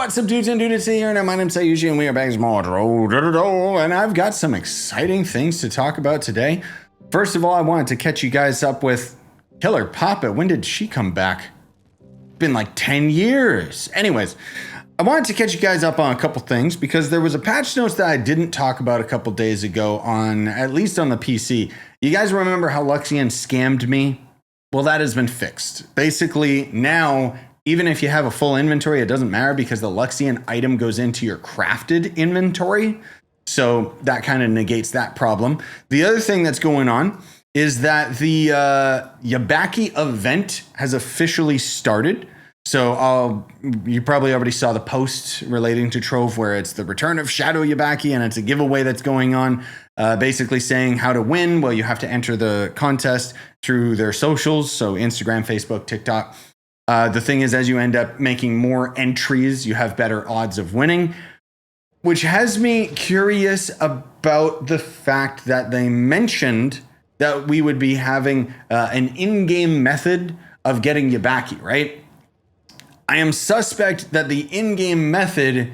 What's up, dudes and dudettes here? And my name's Scyushi, and we are back with more Trove, and I've got some exciting things to talk about today. First of all, I wanted to catch you guys up with Killer Papa. When did she come back? Been like 10 years. Anyways, I wanted to catch you guys up on a couple things because there was a patch notes that I didn't talk about a couple days ago on, at least on the PC. You guys remember how Luxian scammed me? Well, that has been fixed. Basically, now, even if you have a full inventory, it doesn't matter because the Luxian item goes into your crafted inventory. So that kind of negates that problem. The other thing that's going on is that the Yabaki event has officially started. So you probably already saw the post relating to Trove where it's the return of Shadow Yabaki and it's a giveaway that's going on, basically saying how to win. Well, you have to enter the contest through their socials. So Instagram, Facebook, TikTok. The thing is, as you end up making more entries, you have better odds of winning, which has me curious about the fact that they mentioned that we would be having an in-game method of getting Yabaki, right? I am suspect that the in-game method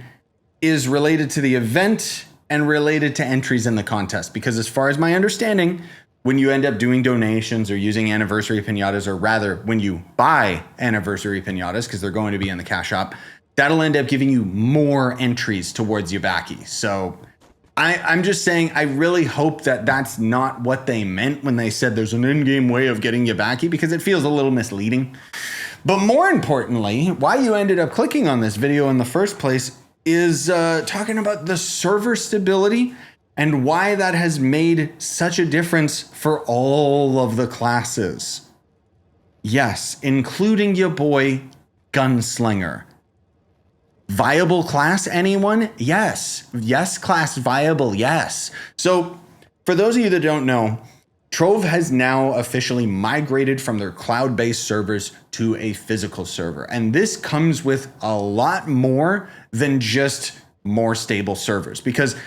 is related to the event and related to entries in the contest, because as far as my understanding, when you end up doing donations or using anniversary pinatas, or rather when you buy anniversary pinatas, because they're going to be in the cash shop, that'll end up giving you more entries towards Yabaki. So I'm just saying, I really hope that that's not what they meant when they said there's an in-game way of getting Yabaki, because it feels a little misleading. But more importantly, why you ended up clicking on this video in the first place is talking about the server stability and why that has made such a difference for all of the classes. Yes, including your boy, Gunslinger. Viable class, anyone? Yes. Yes, class viable, yes. So, for those of you that don't know, Trove has now officially migrated from their cloud-based servers to a physical server. And this comes with a lot more than just more stable servers, because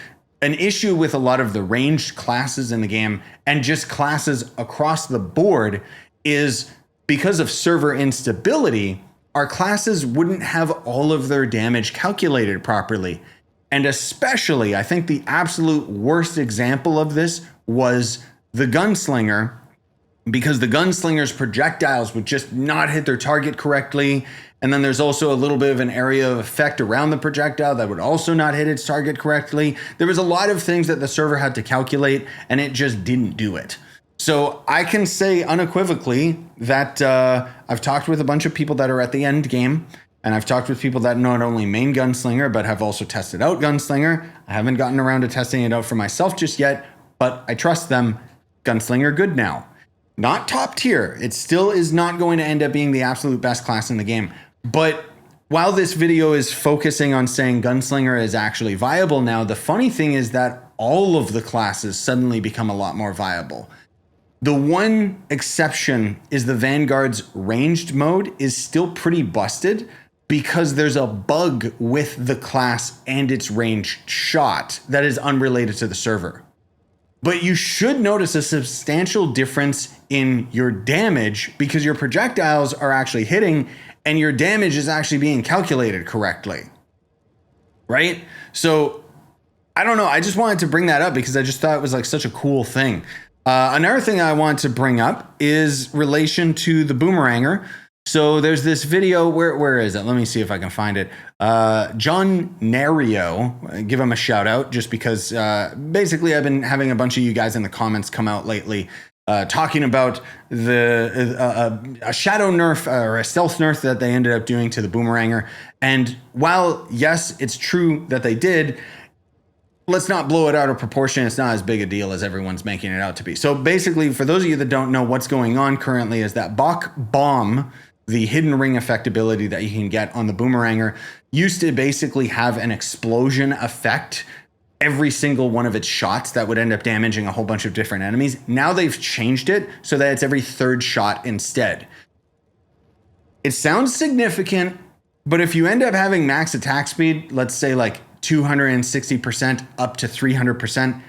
an issue with a lot of the ranged classes in the game and just classes across the board is because of server instability, our classes wouldn't have all of their damage calculated properly. And especially, I think the absolute worst example of this was the Gunslinger, because the Gunslinger's projectiles would just not hit their target correctly. And then there's also a little bit of an area of effect around the projectile that would also not hit its target correctly. There was a lot of things that the server had to calculate, and it just didn't do it. So I can say unequivocally that I've talked with a bunch of people that are at the end game, and I've talked with people that not only main Gunslinger, but have also tested out Gunslinger. I haven't gotten around to testing it out for myself just yet, but I trust them. Gunslinger good now. Not top tier. It still is not going to end up being the absolute best class in the game. But while this video is focusing on saying Gunslinger is actually viable now, the funny thing is that all of the classes suddenly become a lot more viable. The one exception is the Vanguard's ranged mode is still pretty busted because there's a bug with the class and its ranged shot that is unrelated to the server. But you should notice a substantial difference in your damage because your projectiles are actually hitting and your damage is actually being calculated correctly, right? So I don't know. I just wanted to bring that up because I just thought it was like such a cool thing. Another thing I want to bring up is relation to the Boomeranger. So there's this video, where is it? Let me see if I can find it. John Nario, give him a shout out just because basically I've been having a bunch of you guys in the comments come out lately talking about a shadow nerf or a stealth nerf that they ended up doing to the Boomeranger. And while, yes, it's true that they did, let's not blow it out of proportion. It's not as big a deal as everyone's making it out to be. So basically, for those of you that don't know what's going on currently is that Bach Bomb, the hidden ring effect ability that you can get on the Boomeranger, used to basically have an explosion effect every single one of its shots that would end up damaging a whole bunch of different enemies. Now they've changed it so that it's every third shot instead. It sounds significant, but if you end up having max attack speed, let's say like 260% up to 300%,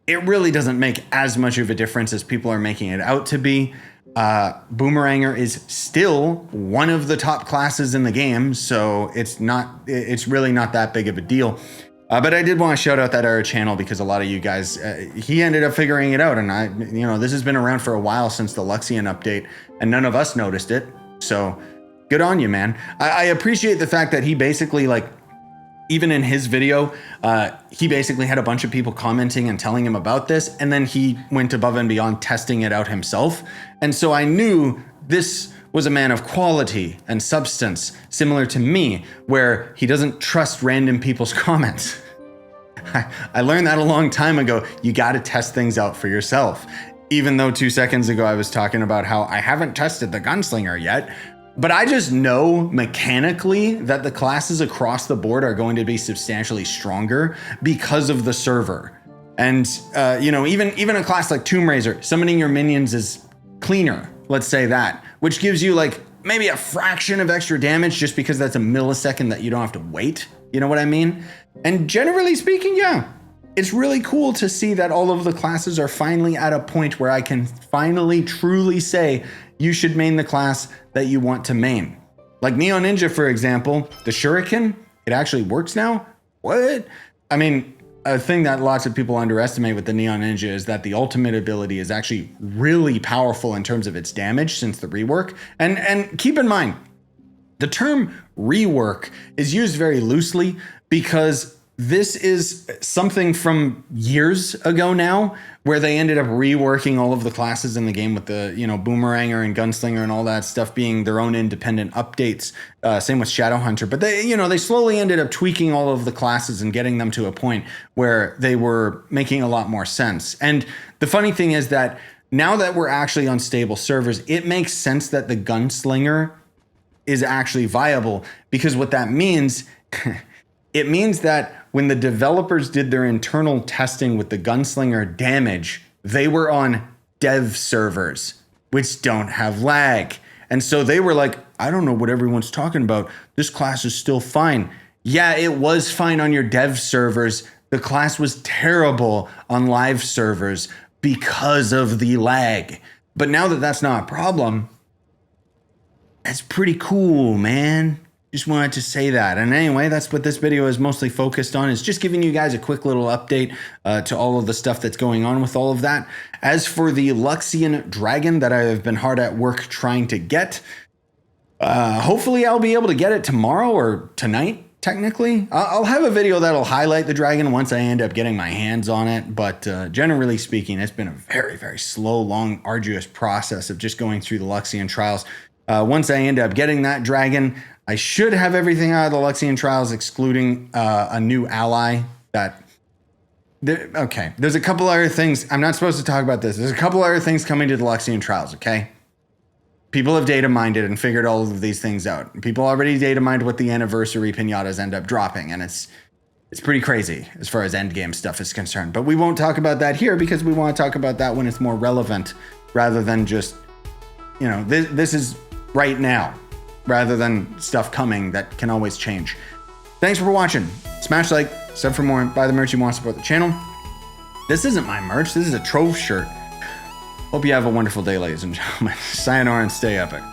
it really doesn't make as much of a difference as people are making it out to be. Boomeranger is still one of the top classes in the game, so it's really not that big of a deal. But I did want to shout out that other channel because a lot of you guys, he ended up figuring it out, and this has been around for a while since the Luxian update, and none of us noticed it. So good on you, man. I appreciate the fact that he basically, like, even in his video, he basically had a bunch of people commenting and telling him about this, and then he went above and beyond testing it out himself. And so I knew this was a man of quality and substance, similar to me, where he doesn't trust random people's comments. I learned that a long time ago. You got to test things out for yourself. Even though 2 seconds ago I was talking about how I haven't tested the Gunslinger yet, but I just know mechanically that the classes across the board are going to be substantially stronger because of the server. And even a class like Tomb Raiser, summoning your minions is cleaner, let's say that, which gives you like maybe a fraction of extra damage just because that's a millisecond that you don't have to wait. You know what I mean? And generally speaking, yeah, it's really cool to see that all of the classes are finally at a point where I can finally truly say you should main the class that you want to main. Like Neo Ninja, for example, the Shuriken, it actually works now? What? I mean, a thing that lots of people underestimate with the Neo Ninja is that the ultimate ability is actually really powerful in terms of its damage since the rework. And keep in mind, the term rework is used very loosely because this is something from years ago now, where they ended up reworking all of the classes in the game with the, Boomeranger and Gunslinger and all that stuff being their own independent updates. Same with Shadowhunter. But they slowly ended up tweaking all of the classes and getting them to a point where they were making a lot more sense. And the funny thing is that now that we're actually on stable servers, it makes sense that the Gunslinger is actually viable, because what that means, it means that when the developers did their internal testing with the Gunslinger damage, they were on dev servers, which don't have lag. And so they were like, I don't know what everyone's talking about. This class is still fine. Yeah, it was fine on your dev servers. The class was terrible on live servers because of the lag. But now that that's not a problem, that's pretty cool, man. Just wanted to say that. And anyway, that's what this video is mostly focused on, is just giving you guys a quick little update to all of the stuff that's going on with all of that. As for the Luxian dragon that I have been hard at work trying to get, hopefully I'll be able to get it tomorrow or tonight, technically. I'll have a video that'll highlight the dragon once I end up getting my hands on it. But generally speaking, it's been a very, very slow, long, arduous process of just going through the Luxion Trials. Once I end up getting that dragon, I should have everything out of the Luxion Trials, excluding a new ally that... Okay, there's a couple other things. I'm not supposed to talk about this. There's a couple other things coming to the Luxion Trials, okay? People have data mined it and figured all of these things out. People already data mined what the anniversary pinatas end up dropping, and it's pretty crazy as far as endgame stuff is concerned. But we won't talk about that here because we want to talk about that when it's more relevant, rather than just, this is right now, rather than stuff coming that can always change. Thanks for watching. Smash like, sub for more, buy the merch you want to support the channel. This isn't my merch, this is a Trove shirt. Hope you have a wonderful day, ladies and gentlemen. Sayonara and stay epic.